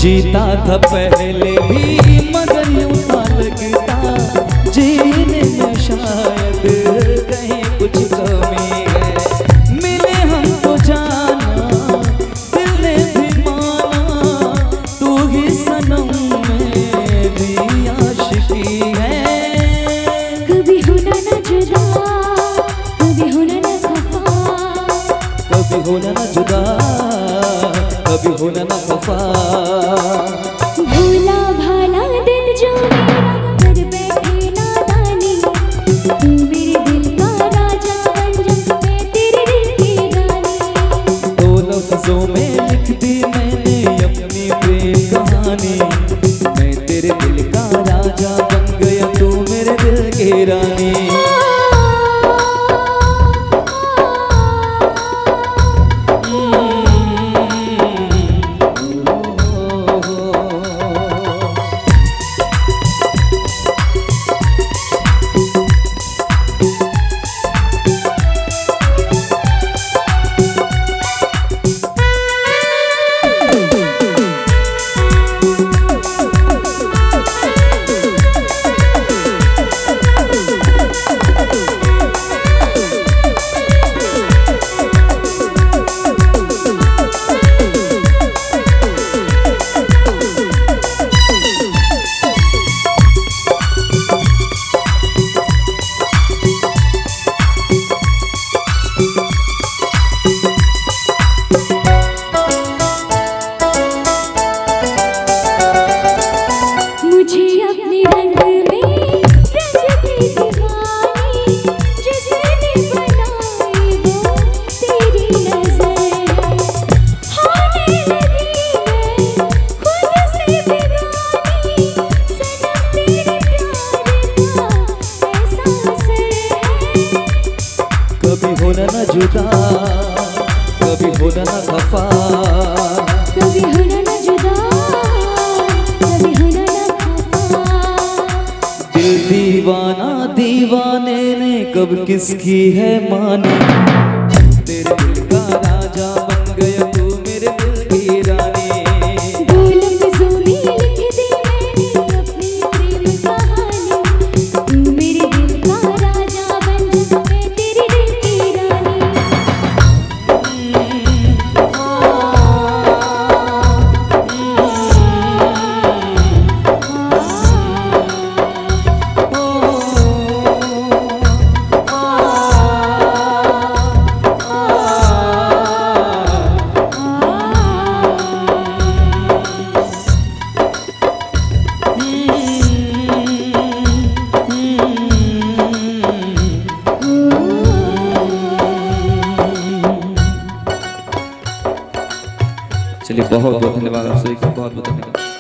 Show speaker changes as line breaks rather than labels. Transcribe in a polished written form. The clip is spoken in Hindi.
जीता था पहले भी मगर यूं था लगता जीने में शायद कहीं कुछ कमी है। मिले हमको जाना दिल ने भी माना, तू ही सनम मेरी आशिकी है।
कभी होना ना जुदा, कभी होना ना खफा,
कभी होना ना जुदा, कभी होना ना खफा।
भोला भाला दिल जो मेरा कर बैठे नादानी, तू मेरे दिल का राजा बन जा, मैं तेरे दिल की रानी।
दो लफ्जों में लिख दी मैंने अपनी प्रेम कहानी, मैं तेरे दिल का राजा बन गया, तू मेरे दिल की रानी। कभी होना ना जुदा, कभी होना ना खफा,
कभी होना ना जुदा, कभी होना ना खफा।
दिल दीवाना दीवाने ने कब किसकी है मानी, तेरे दिल का राजा बन गया, तू मेरे दिल की रानी।
दो लफ्जों में लिख दी मैंने अपनी प्रेम कहानी, तू मेरे दिल का राजा बन जा, मैं तेरे दिल की रानी।
चलिए बहुत बहुत धन्यवाद आप सभी का, बहुत बहुत धन्यवाद।